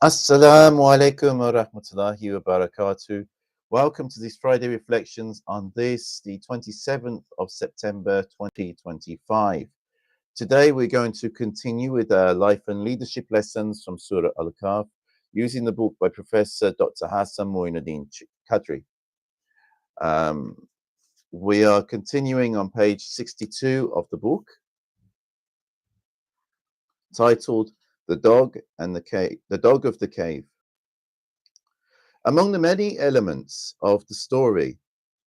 Assalamu alaikum wa rahmatullahi wa barakatuh. Welcome to these Friday reflections on this, the 27th of September 2025. Today we're going to continue with our life and leadership lessons from Surah al-Kahf using the book by Professor Dr. Hassan Mohi-ud-Din Qadri. We are continuing on page 62 of the book, titled The Dog and the Cave, The Dog of the Cave. Among the many elements of the story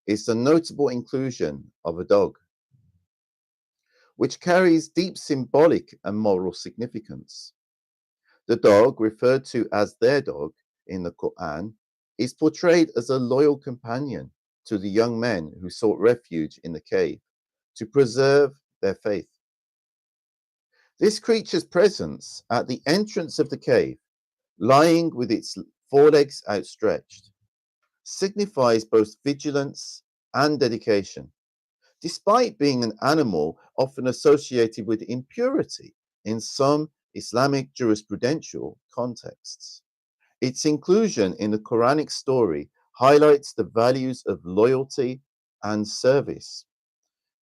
is the notable inclusion of a dog, which carries deep symbolic and moral significance. The dog, referred to as their dog in the Quran, is portrayed as a loyal companion to the young men who sought refuge in the cave to preserve their faith. This creature's presence at the entrance of the cave, lying with its forelegs outstretched, signifies both vigilance and dedication, despite being an animal often associated with impurity in some Islamic jurisprudential contexts. Its inclusion in the Quranic story highlights the values of loyalty and service,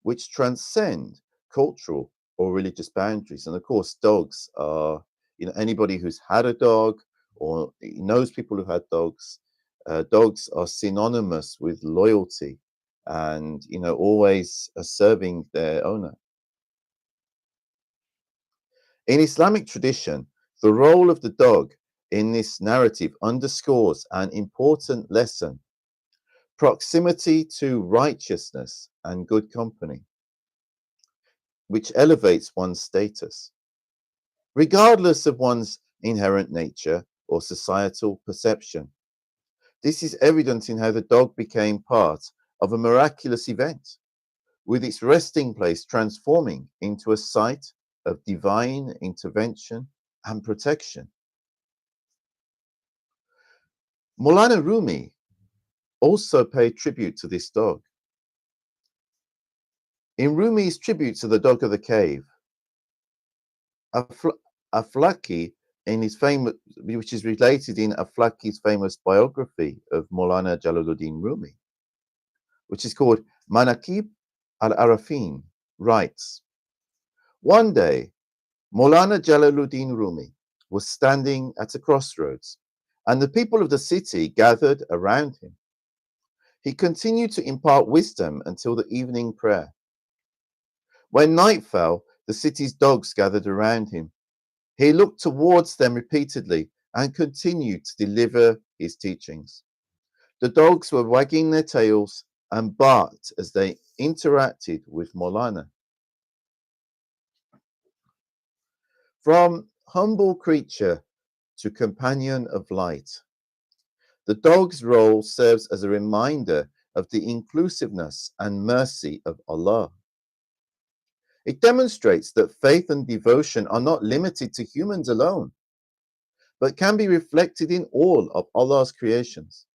which transcend cultural or religious boundaries. And of course, dogs are, anybody who's had a dog or knows people who had dogs, dogs are synonymous with loyalty and, always serving their owner. In Islamic tradition, the role of the dog in this narrative underscores an important lesson: proximity to righteousness and good company, which elevates one's status, regardless of one's inherent nature or societal perception. This is evident in how the dog became part of a miraculous event, with its resting place transforming into a site of divine intervention and protection. Mevlana Rumi also paid tribute to this dog. In Rumi's tribute to the dog of the cave, Aflaki, in his famous, which is related in Aflaki's famous biography of Mevlana Jalaluddin Rumi, which is called Manaqib al-Arafin, writes, "One day, Mevlana Jalaluddin Rumi was standing at a crossroads, and the people of the city gathered around him. He continued to impart wisdom until the evening prayer. When night fell, the city's dogs gathered around him. He looked towards them repeatedly and continued to deliver his teachings. The dogs were wagging their tails and barked as they interacted with Mevlana. From humble creature to companion of light, the dog's role serves as a reminder of the inclusiveness and mercy of Allah. It demonstrates that faith and devotion are not limited to humans alone, but can be reflected in all of Allah's creations.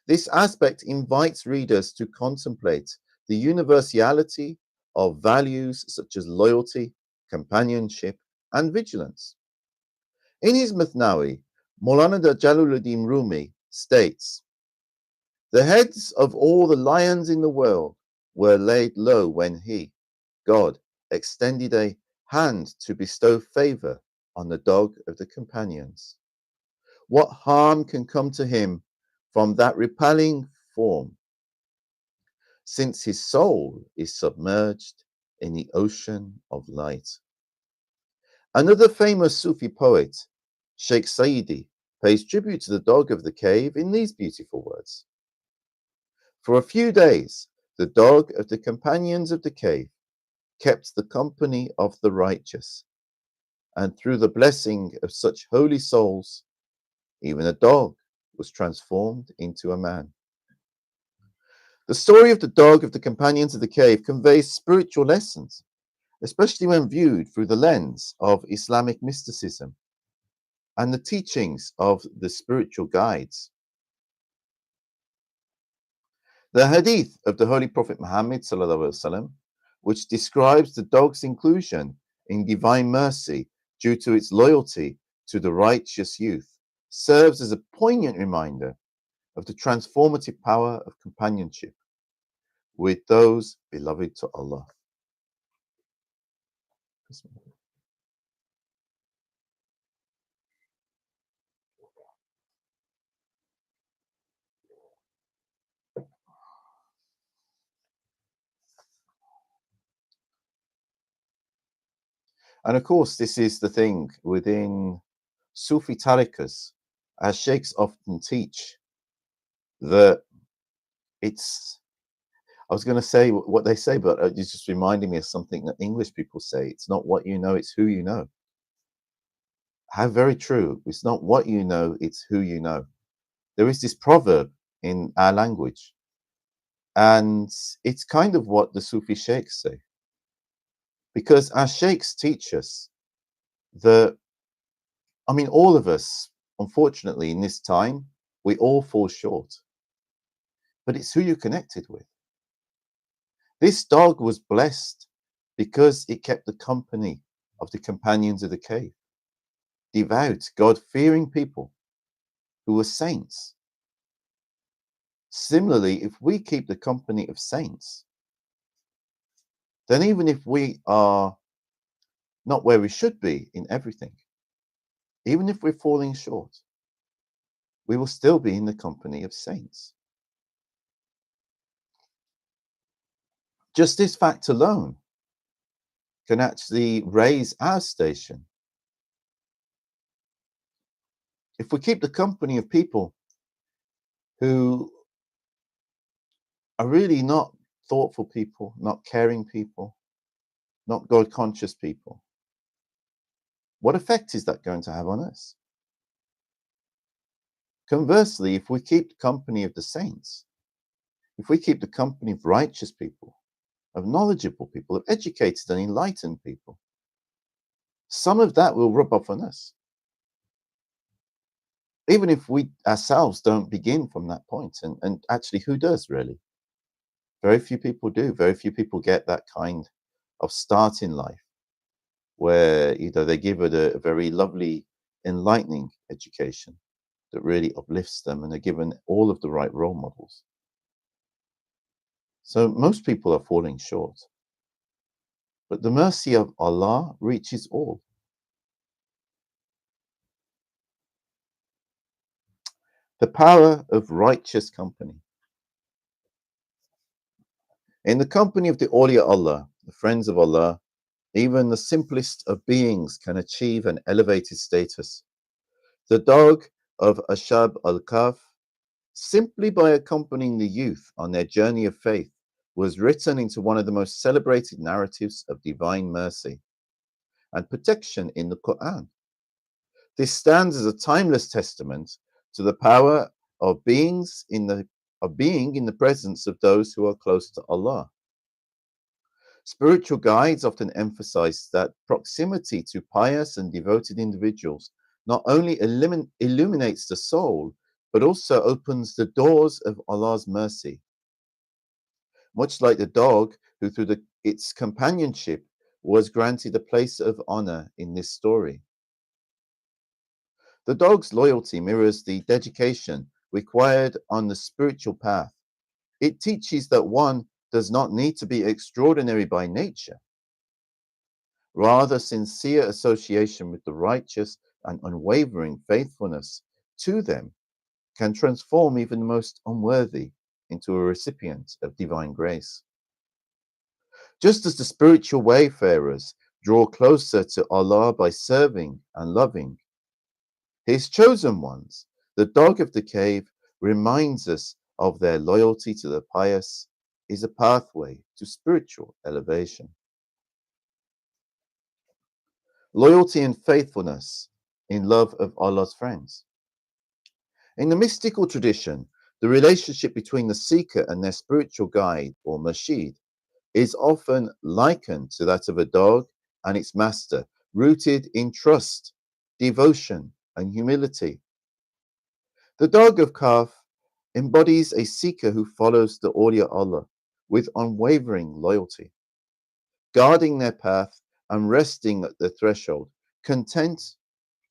This aspect invites readers to contemplate the universality of values such as loyalty, companionship, and vigilance. In his Mathnawi, Mevlana Jalaluddin Rumi states, "The heads of all the lions in the world were laid low when he, God, extended a hand to bestow favor on the dog of the companions. What harm can come to him from that repelling form, since his soul is submerged in the ocean of light?" Another famous Sufi poet, Sheikh Saidi, pays tribute to the dog of the cave in these beautiful words: "For a few days, the dog of the companions of the cave kept the company of the righteous, and through the blessing of such holy souls, even a dog was transformed into a man." The story of the dog of the companions of the cave conveys spiritual lessons, especially when viewed through the lens of Islamic mysticism and the teachings of the spiritual guides. The hadith of the Holy Prophet Muhammad ﷺ, which describes the dog's inclusion in divine mercy due to its loyalty to the righteous youth, serves as a poignant reminder of the transformative power of companionship with those beloved to Allah. And of course, this is the thing within Sufi tariqas, as sheikhs often teach, that it's, I was going to say what they say, but it's just reminding me of something that English people say. It's not what you know, it's who you know. How very true. It's not what you know, it's who you know. There is this proverb in our language, and it's kind of what the Sufi sheikhs say. Because our sheikhs teach us that, I mean, all of us, unfortunately, in this time, we all fall short. But it's who you're connected with. This dog was blessed because it kept the company of the companions of the cave, devout, God-fearing people who were saints. Similarly, if we keep the company of saints, then even if we are not where we should be in everything, even if we're falling short, we will still be in the company of saints. Just this fact alone can actually raise our station. If we keep the company of people who are really not thoughtful people, not caring people, not God conscious people, what effect is that going to have on us? Conversely, if we keep the company of the saints, if we keep the company of righteous people, of knowledgeable people, of educated and enlightened people, some of that will rub off on us. Even if we ourselves don't begin from that point. And actually, who does really? Very few people do. Very few people get that kind of start in life where either they give it a very lovely, enlightening education that really uplifts them and are given all of the right role models. So most people are falling short. But the mercy of Allah reaches all. The power of righteous company. In the company of the awliya Allah, the friends of Allah, even the simplest of beings can achieve an elevated status. The dog of Ashab al-Kahf, simply by accompanying the youth on their journey of faith, was written into one of the most celebrated narratives of divine mercy and protection in the Quran. This stands as a timeless testament to the power of being in the presence of those who are close to Allah. Spiritual guides often emphasize that proximity to pious and devoted individuals not only illuminates the soul, but also opens the doors of Allah's mercy. Much like the dog who, through its companionship, was granted a place of honor in this story. The dog's loyalty mirrors the dedication required on the spiritual path. It teaches that one does not need to be extraordinary by nature. Rather, sincere association with the righteous and unwavering faithfulness to them can transform even the most unworthy into a recipient of divine grace. Just as the spiritual wayfarers draw closer to Allah by serving and loving His chosen ones, the dog of the cave reminds us of their loyalty to the pious is a pathway to spiritual elevation. Loyalty and faithfulness in love of Allah's friends. In the mystical tradition, the relationship between the seeker and their spiritual guide or murshid is often likened to that of a dog and its master, rooted in trust, devotion, and humility. The dog of Kahf embodies a seeker who follows the awliya Allah with unwavering loyalty, guarding their path and resting at the threshold, content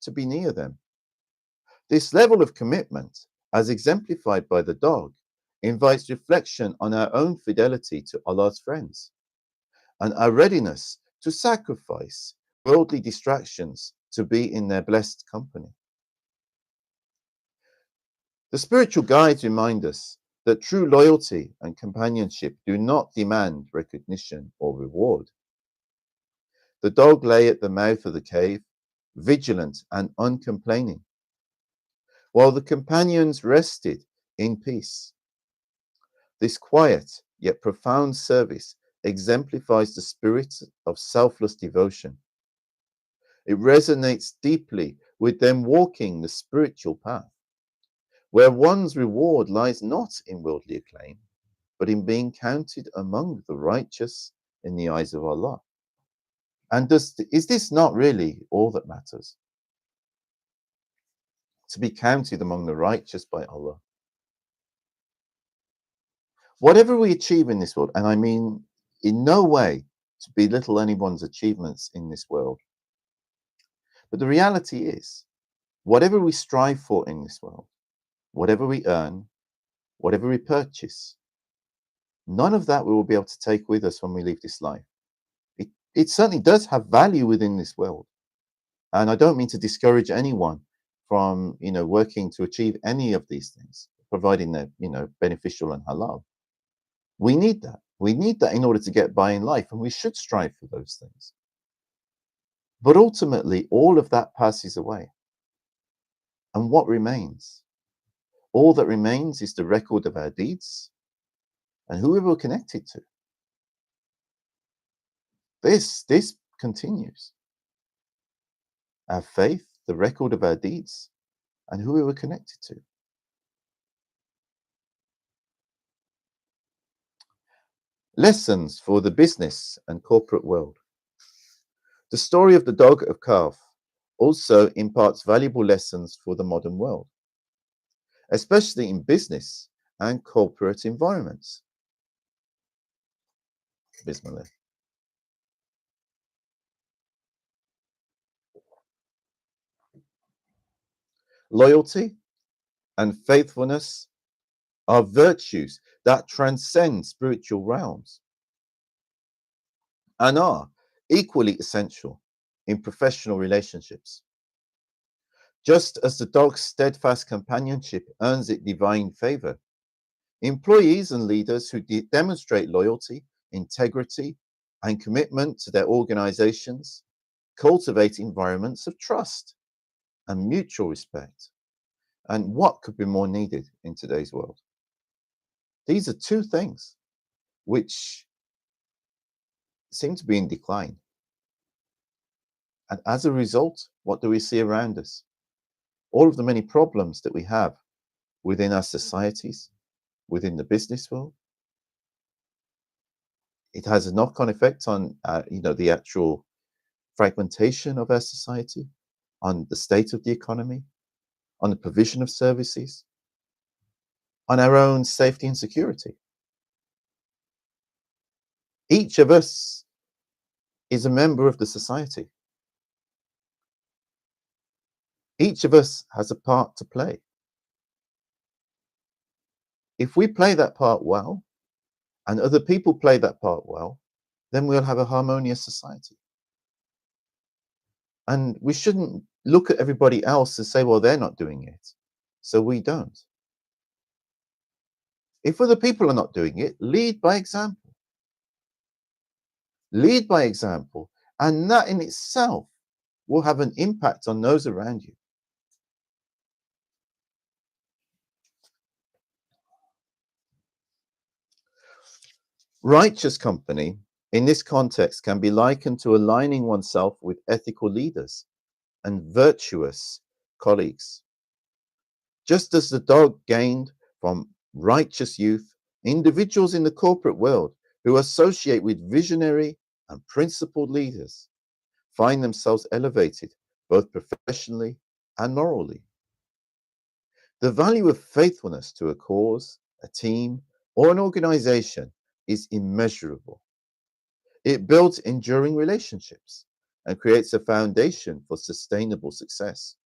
to be near them. This level of commitment, as exemplified by the dog, invites reflection on our own fidelity to Allah's friends and our readiness to sacrifice worldly distractions to be in their blessed company. The spiritual guides remind us that true loyalty and companionship do not demand recognition or reward. The dog lay at the mouth of the cave, vigilant and uncomplaining, while the companions rested in peace. This quiet yet profound service exemplifies the spirit of selfless devotion. It resonates deeply with them walking the spiritual path, where one's reward lies not in worldly acclaim, but in being counted among the righteous in the eyes of Allah. And is this not really all that matters? To be counted among the righteous by Allah. Whatever we achieve in this world, and I mean in no way to belittle anyone's achievements in this world, but the reality is, whatever we strive for in this world, whatever we earn, whatever we purchase, none of that we will be able to take with us when we leave this life. It certainly does have value within this world. And I don't mean to discourage anyone from, working to achieve any of these things, providing they're, beneficial and halal. We need that. We need that in order to get by in life, and we should strive for those things. But ultimately, all of that passes away. And what remains? All that remains is the record of our deeds and who we were connected to. This continues. Our faith, the record of our deeds, and who we were connected to. Lessons for the business and corporate world. The story of the dog of Kahf also imparts valuable lessons for the modern world, especially in business and corporate environments. Bismillah. Loyalty and faithfulness are virtues that transcend spiritual realms and are equally essential in professional relationships. Just as the dog's steadfast companionship earns it divine favor, employees and leaders who demonstrate loyalty, integrity, and commitment to their organizations cultivate environments of trust and mutual respect. And what could be more needed in today's world? These are two things which seem to be in decline. And as a result, what do we see around us? All of the many problems that we have within our societies, within the business world. It has a knock-on effect on, the actual fragmentation of our society, on the state of the economy, on the provision of services, on our own safety and security. Each of us is a member of the society. Each of us has a part to play. If we play that part well, and other people play that part well, then we'll have a harmonious society. And we shouldn't look at everybody else and say, well, they're not doing it, so we don't. If other people are not doing it, lead by example. Lead by example, and that in itself will have an impact on those around you. Righteous company in this context can be likened to aligning oneself with ethical leaders and virtuous colleagues. Just as the dog gained from righteous youth, individuals in the corporate world who associate with visionary and principled leaders find themselves elevated both professionally and morally. The value of faithfulness to a cause, a team, or an organization is immeasurable. It builds enduring relationships and creates a foundation for sustainable success.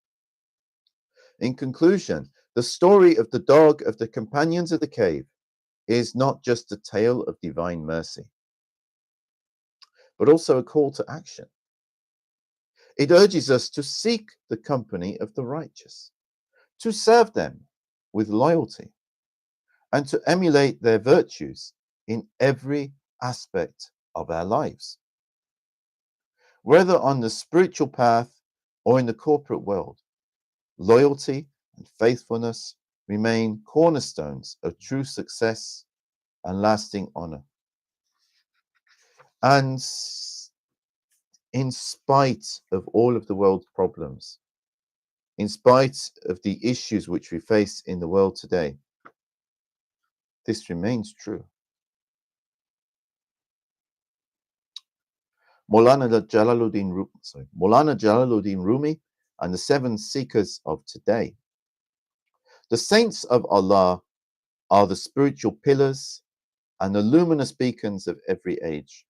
In conclusion, the story of the dog of the companions of the cave is not just a tale of divine mercy, but also a call to action. It urges us to seek the company of the righteous, to serve them with loyalty, and to emulate their virtues in every aspect of our lives. Whether on the spiritual path or in the corporate world, loyalty and faithfulness remain cornerstones of true success and lasting honor. And in spite of all of the world's problems, in spite of the issues which we face in the world today, this remains true. Mevlana Jalaluddin Rumi and the seven seekers of today. The saints of Allah are the spiritual pillars and the luminous beacons of every age,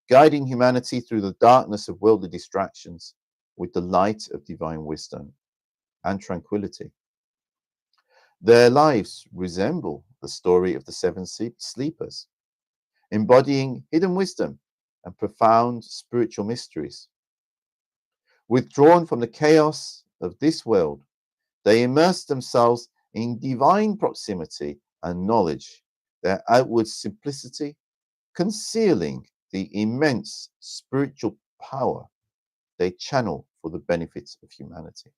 guiding humanity through the darkness of worldly distractions with the light of divine wisdom and tranquility. Their lives resemble the story of the seven sleepers, embodying hidden wisdom and profound spiritual mysteries. Withdrawn from the chaos of this world, they immerse themselves in divine proximity and knowledge, their outward simplicity concealing the immense spiritual power they channel for the benefit of humanity.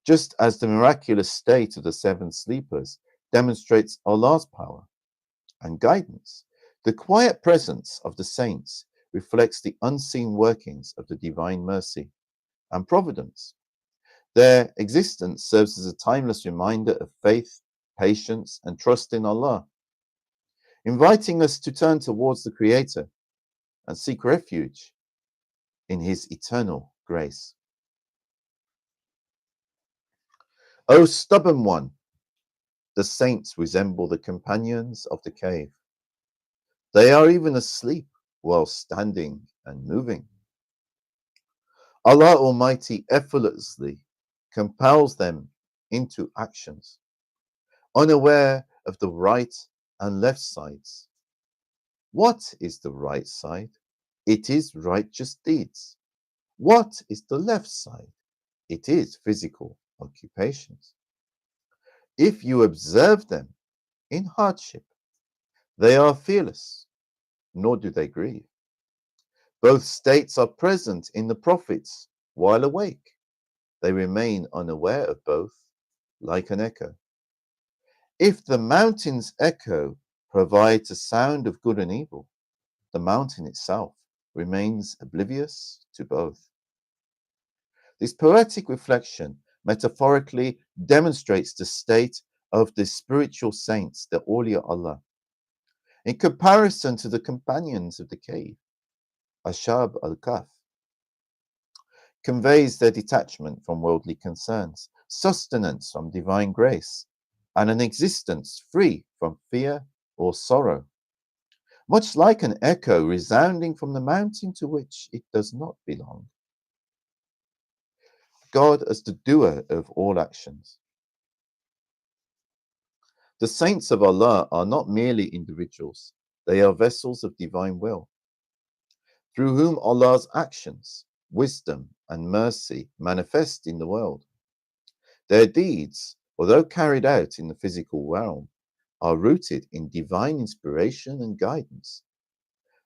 Just as the miraculous state of the seven sleepers demonstrates Allah's power and guidance, the quiet presence of the saints reflects the unseen workings of the divine mercy and providence. Their existence serves as a timeless reminder of faith, patience, and trust in Allah, inviting us to turn towards the Creator and seek refuge in His eternal grace. O stubborn one, the saints resemble the companions of the cave. They are even asleep while standing and moving. Allah Almighty effortlessly compels them into actions, unaware of the right and left sides. What is the right side? It is righteous deeds. What is the left side? It is physical occupations. If you observe them in hardship, they are fearless, nor do they grieve. Both states are present in the prophets while awake. They remain unaware of both, like an echo. If the mountain's echo provides a sound of good and evil, the mountain itself remains oblivious to both. This poetic reflection metaphorically demonstrates the state of the spiritual saints, the awliya Allah, in comparison to the companions of the cave. Ashab al-Kahf conveys their detachment from worldly concerns, sustenance from divine grace, and an existence free from fear or sorrow, much like an echo resounding from the mountain to which it does not belong. God as the doer of all actions. The saints of Allah are not merely individuals, they are vessels of divine will, through whom Allah's actions, wisdom, and mercy manifest in the world. Their deeds, although carried out in the physical realm, are rooted in divine inspiration and guidance,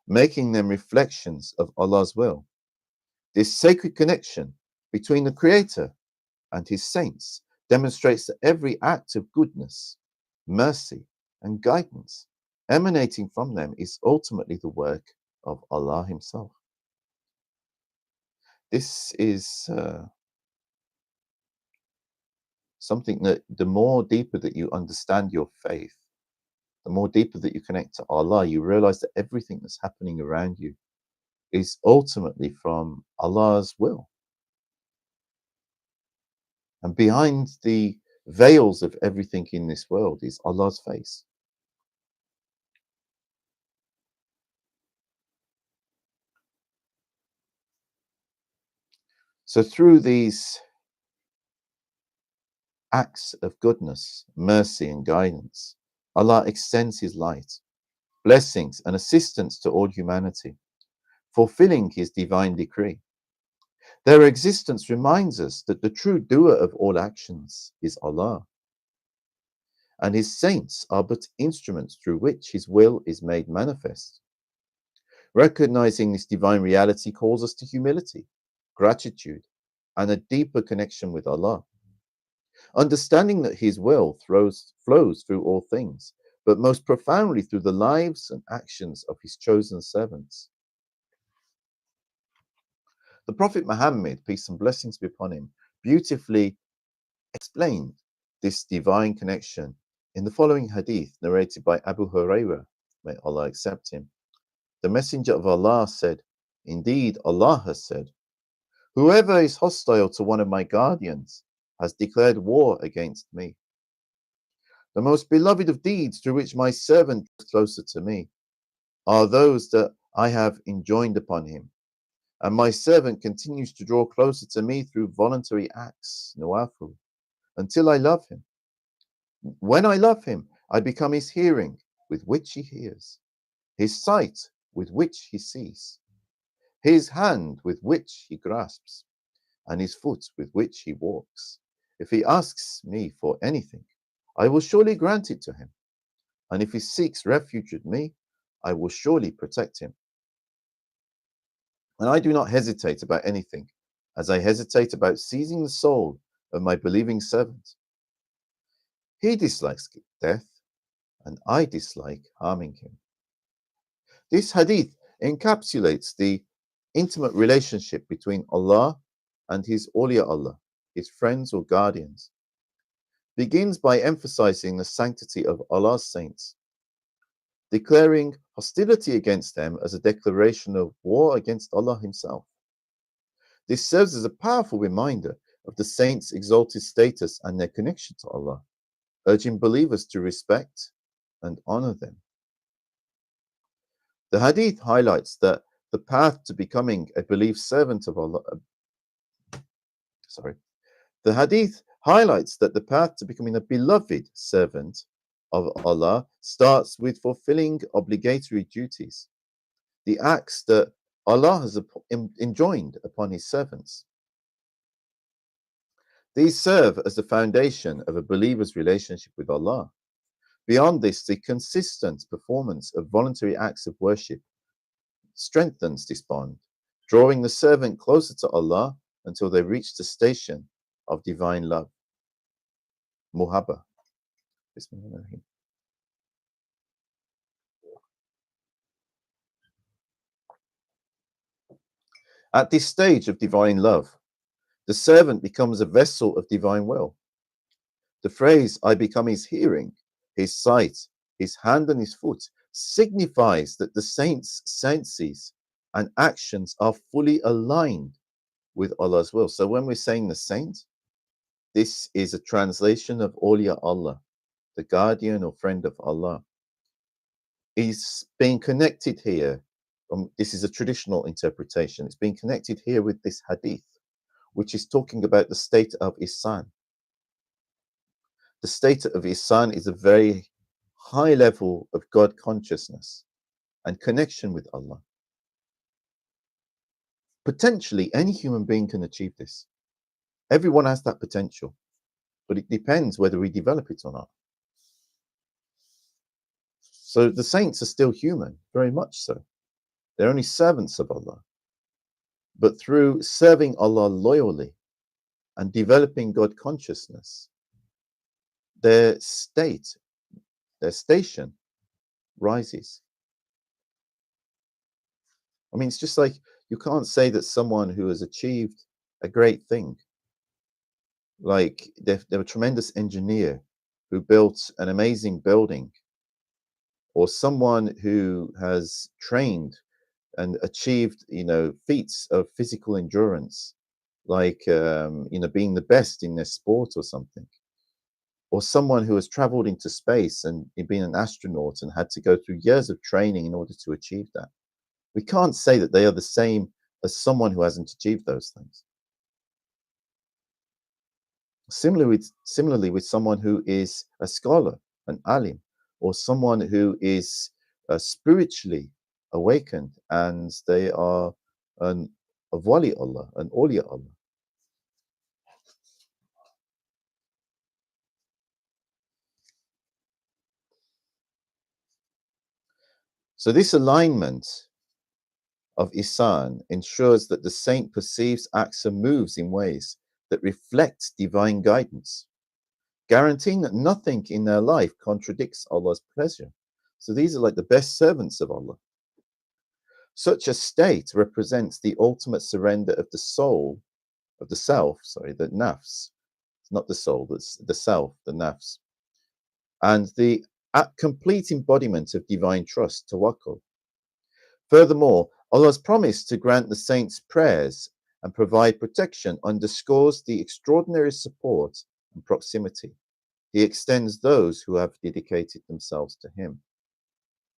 making them reflections of Allah's will. This sacred connection between the Creator and His saints demonstrates that every act of goodness, mercy, and guidance emanating from them is ultimately the work of Allah Himself. This is something that the more deeper that you understand your faith, the more deeper that you connect to Allah, you realize that everything that's happening around you is ultimately from Allah's will. And behind the veils of everything in this world is Allah's face. So through these acts of goodness, mercy, and guidance. Allah extends His light, blessings, and assistance to all humanity, fulfilling His divine decree. Their existence reminds us that the true doer of all actions is Allah, and His saints are but instruments through which His will is made manifest. Recognizing this divine reality calls us to humility, gratitude, and a deeper connection with Allah. Understanding that His will flows through all things, but most profoundly through the lives and actions of His chosen servants. The Prophet Muhammad, peace and blessings be upon him, beautifully explained this divine connection in the following hadith narrated by Abu Hurairah, may Allah accept him. The Messenger of Allah said, "Indeed, Allah has said, whoever is hostile to one of my guardians has declared war against me. The most beloved of deeds through which my servant is closer to me are those that I have enjoined upon him, and my servant continues to draw closer to me through voluntary acts, nawafil, until I love him. When I love him, I become his hearing, with which he hears, his sight, with which he sees, his hand, with which he grasps, and his foot, with which he walks. If he asks me for anything, I will surely grant it to him, and if he seeks refuge with me, I will surely protect him. And I do not hesitate about anything, as I hesitate about seizing the soul of my believing servant. He dislikes death, and I dislike harming him." This hadith encapsulates the intimate relationship between Allah and His awliya Allah, His friends or guardians. Begins by emphasizing the sanctity of Allah's saints, declaring hostility against them as a declaration of war against Allah Himself. This serves as a powerful reminder of the saints' exalted status and their connection to Allah, urging believers to respect and honor them. The hadith highlights that the path to becoming a believed servant of Allah. The hadith highlights that the path to becoming a beloved servant of Allah starts with fulfilling obligatory duties, the acts that Allah has enjoined upon His servants. These serve as the foundation of a believer's relationship with Allah. Beyond this, the consistent performance of voluntary acts of worship strengthens this bond, drawing the servant closer to Allah until they reach the station of divine love. Muhabba. Bismillahirrahmanirrahim. At this stage of divine love, the servant becomes a vessel of divine will. The phrase, "I become his hearing, his sight, his hand, and his foot," signifies that the saint's senses and actions are fully aligned with Allah's will. So when we're saying the saint, this is a translation of awliya Allah, the guardian or friend of Allah. He's being connected here. This is a traditional interpretation. It's being connected here with this hadith, which is talking about the state of ihsan. The state of ihsan is a very high level of God consciousness and connection with Allah. Potentially, any human being can achieve this. Everyone has that potential, but it depends whether we develop it or not. So the saints are still human, very much so. They're only servants of Allah. But through serving Allah loyally and developing God consciousness, their state, their station rises. I mean, it's just like you can't say that someone who has achieved a great thing, like they're a tremendous engineer who built an amazing building, or someone who has trained and achieved, feats of physical endurance, like, being the best in their sport or something, or someone who has traveled into space and been an astronaut and had to go through years of training in order to achieve that. We can't say that they are the same as someone who hasn't achieved those things. Similarly with someone who is a scholar, an alim, or someone who is spiritually awakened and they are an a wali Allah, an awliya Allah. So this alignment of ihsan ensures that the saint perceives, acts, and moves in ways that reflect divine guidance, guaranteeing that nothing in their life contradicts Allah's pleasure. So these are like the best servants of Allah. Such a state represents the ultimate surrender of the soul, of the self, sorry, the nafs. It's not the soul, that's the self, the nafs. And the complete embodiment of divine trust, tawakkul. Furthermore, Allah's promise to grant the saints prayers and provide protection underscores the extraordinary support and proximity He extends those who have dedicated themselves to Him.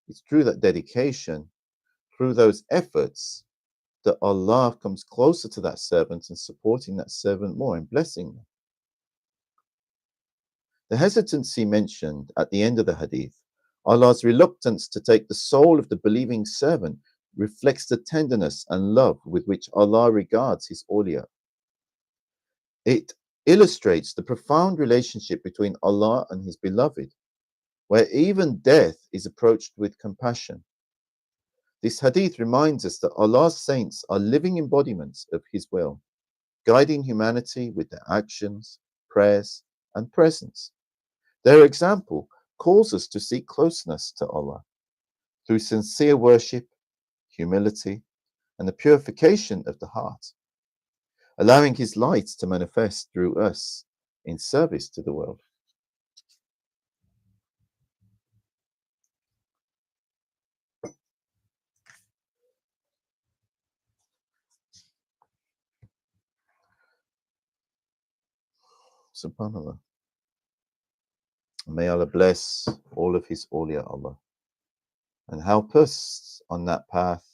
It's through that dedication, through those efforts, that Allah comes closer to that servant and supporting that servant more and blessing them. The hesitancy mentioned at the end of the hadith, Allah's reluctance to take the soul of the believing servant, reflects the tenderness and love with which Allah regards His awliya. It illustrates the profound relationship between Allah and His beloved, where even death is approached with compassion. This hadith reminds us that Allah's saints are living embodiments of His will, guiding humanity with their actions, prayers, and presence. Their example calls us to seek closeness to Allah through sincere worship, humility, and the purification of the heart, allowing His light to manifest through us in service to the world. Subhanallah. May Allah bless all of His awliya, Allah, and help us on that path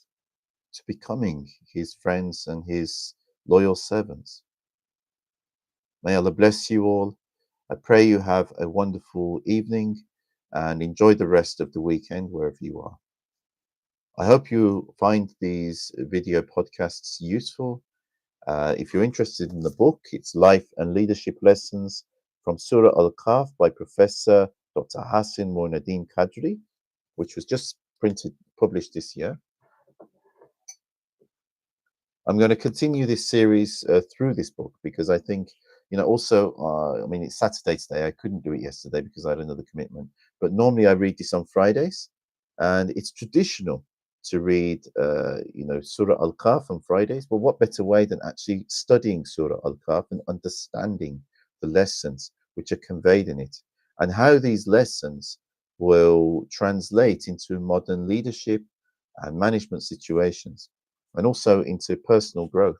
to becoming His friends and His loyal servants. May Allah bless you all. I pray you have a wonderful evening and enjoy the rest of the weekend wherever you are. I hope you find these video podcasts useful. If you're interested in the book, it's Life and Leadership Lessons from Surah al-Kahf by Professor Dr. Hassan Mohi-ud-Din Qadri, which was just published this year. I'm going to continue this series through this book because I think, also, I mean, it's Saturday today. I couldn't do it yesterday because I had another commitment. But normally I read this on Fridays, and it's traditional to read, Surah al-Kahf on Fridays. But what better way than actually studying Surah al-Kahf and understanding the lessons which are conveyed in it and how these lessons will translate into modern leadership and management situations and also into personal growth.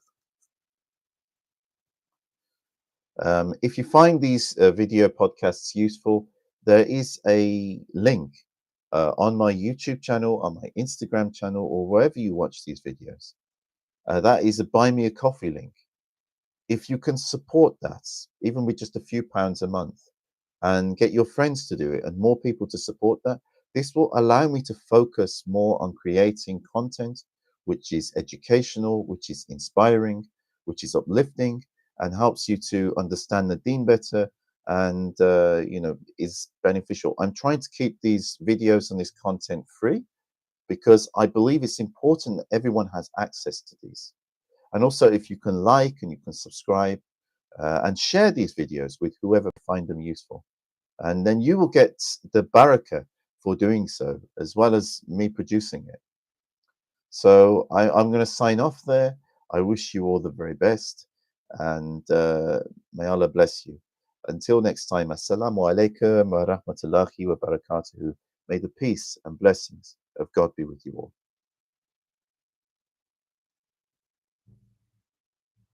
If you find these video podcasts useful, there is a link on my YouTube channel, on my Instagram channel, or wherever you watch these videos. That is a Buy Me a Coffee link. If you can support that, even with just a few pounds a month, and get your friends to do it and more people to support that, this will allow me to focus more on creating content which is educational, which is inspiring, which is uplifting, and helps you to understand the deen better and is beneficial. I'm trying to keep these videos and this content free because I believe it's important that everyone has access to these. And also, if you can like and you can subscribe and share these videos with whoever find them useful, and then you will get the barakah for doing so, as well as me producing it. So I'm going to sign off there. I wish you all the very best, and may Allah bless you. Until next time, Assalamu alaikum wa rahmatullahi wa barakatuhu. May the peace and blessings of God be with you all.